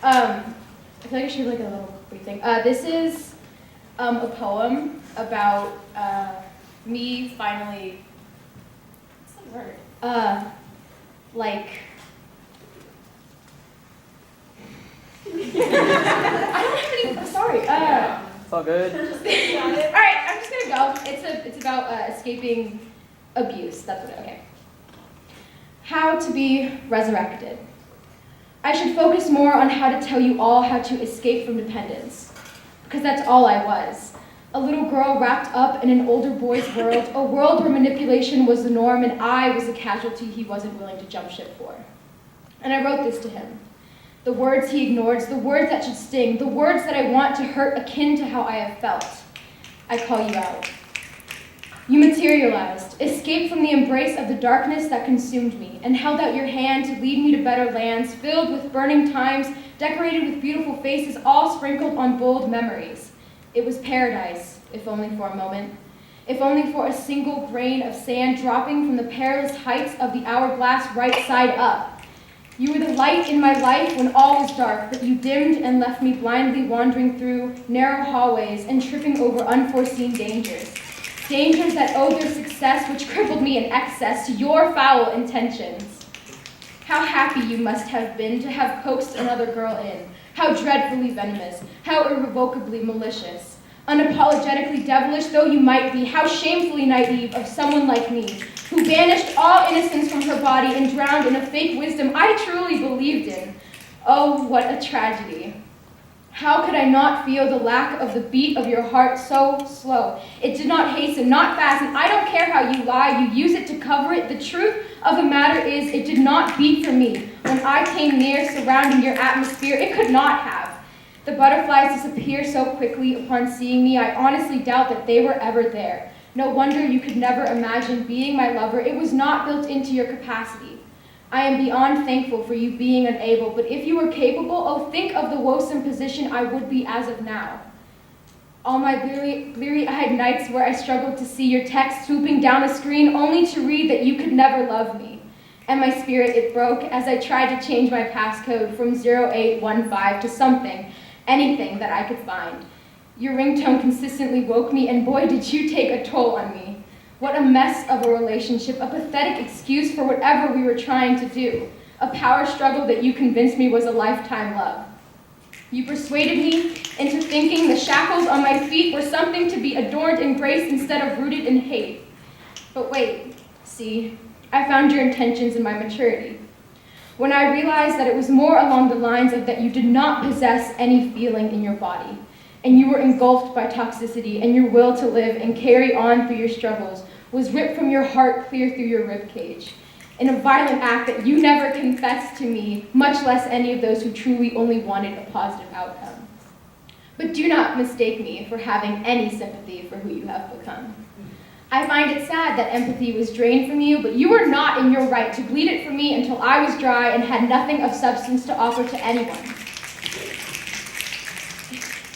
I feel like I should have like a little brief thing. This is a poem about me finally, what's the word? Like, I don't have any, sorry. It's all good. All right, I'm just gonna go. It's about escaping abuse. That's what. Okay. How to be resurrected. I should focus more on how to tell you all how to escape from dependence, because that's all I was. A little girl wrapped up in an older boy's world, a world where manipulation was the norm and I was the casualty he wasn't willing to jump ship for. And I wrote this to him. The words he ignores, the words that should sting, the words that I want to hurt akin to how I have felt. I call you out. You materialized, escaped from the embrace of the darkness that consumed me, and held out your hand to lead me to better lands, filled with burning times, decorated with beautiful faces, all sprinkled on bold memories. It was paradise, if only for a moment, if only for a single grain of sand dropping from the perilous heights of the hourglass right side up. You were the light in my life when all was dark, but you dimmed and left me blindly wandering through narrow hallways and tripping over unforeseen dangers. Dangers that owed their success, which crippled me in excess, to your foul intentions. How happy you must have been to have coaxed another girl in. How dreadfully venomous, how irrevocably malicious. Unapologetically devilish though you might be, how shamefully naive of someone like me, who banished all innocence from her body and drowned in a fake wisdom I truly believed in. Oh, what a tragedy. How could I not feel the lack of the beat of your heart so slow? It did not hasten, not fast, and I don't care how you lie, you use it to cover it. The truth of the matter is, it did not beat for me. When I came near, surrounding your atmosphere, it could not have. The butterflies disappear so quickly upon seeing me, I honestly doubt that they were ever there. No wonder you could never imagine being my lover. It was not built into your capacity. I am beyond thankful for you being unable, but if you were capable, oh, think of the woesome position I would be as of now. All my bleary-eyed nights where I struggled to see your text swooping down a screen only to read that you could never love me. And my spirit, it broke as I tried to change my passcode from 0815 to something, anything that I could find. Your ringtone consistently woke me, and boy, did you take a toll on me. What a mess of a relationship, a pathetic excuse for whatever we were trying to do, a power struggle that you convinced me was a lifetime love. You persuaded me into thinking the shackles on my feet were something to be adorned in grace instead of rooted in hate. But wait, see, I found your intentions in my maturity. When I realized that it was more along the lines of that you did not possess any feeling in your body, and you were engulfed by toxicity, and your will to live and carry on through your struggles was ripped from your heart clear through your ribcage, in a violent act that you never confessed to me, much less any of those who truly only wanted a positive outcome. But do not mistake me for having any sympathy for who you have become. I find it sad that empathy was drained from you, but you were not in your right to bleed it for me until I was dry and had nothing of substance to offer to anyone.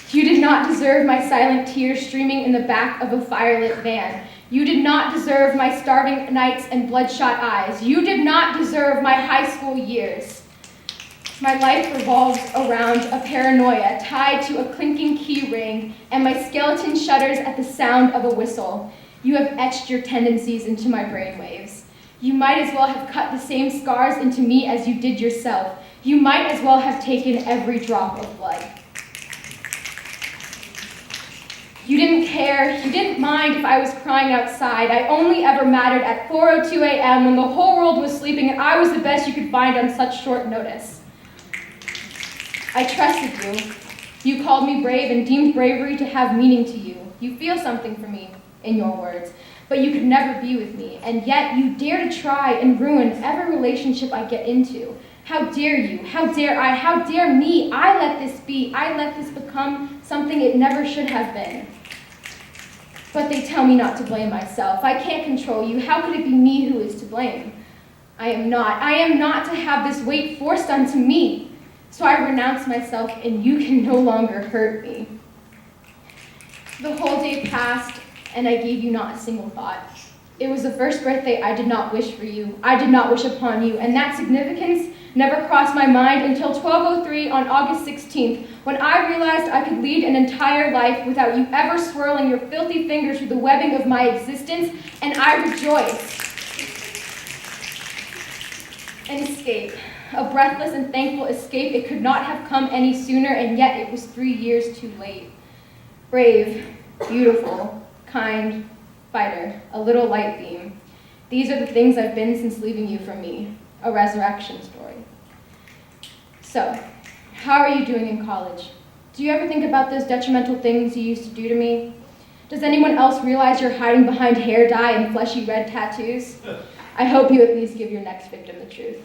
You did not deserve my silent tears streaming in the back of a firelit van. You did not deserve my starving nights and bloodshot eyes. You did not deserve my high school years. My life revolves around a paranoia tied to a clinking key ring, and my skeleton shudders at the sound of a whistle. You have etched your tendencies into my brainwaves. You might as well have cut the same scars into me as you did yourself. You might as well have taken every drop of blood. You didn't care, you didn't mind if I was crying outside. I only ever mattered at 4:02 a.m. when the whole world was sleeping and I was the best you could find on such short notice. I trusted you. You called me brave and deemed bravery to have meaning to you. You feel something for me, in your words, but you could never be with me, and yet you dare to try and ruin every relationship I get into. How dare you? How dare I? How dare me? I let this be. I let this become something it never should have been. But they tell me not to blame myself. I can't control you. How could it be me who is to blame? I am not. I am not to have this weight forced onto me. So I renounce myself, and you can no longer hurt me. The whole day passed, and I gave you not a single thought. It was the first birthday I did not wish for you. I did not wish upon you, and that significance never crossed my mind until 12:03 on August 16th, when I realized I could lead an entire life without you ever swirling your filthy fingers through the webbing of my existence, and I rejoiced. An escape, a breathless and thankful escape. It could not have come any sooner, and yet it was 3 years too late. Brave, beautiful, kind, fighter, a little light beam. These are the things I've been since leaving you from me, a resurrection story. So, how are you doing in college? Do you ever think about those detrimental things you used to do to me? Does anyone else realize you're hiding behind hair dye and fleshy red tattoos? I hope you at least give your next victim the truth.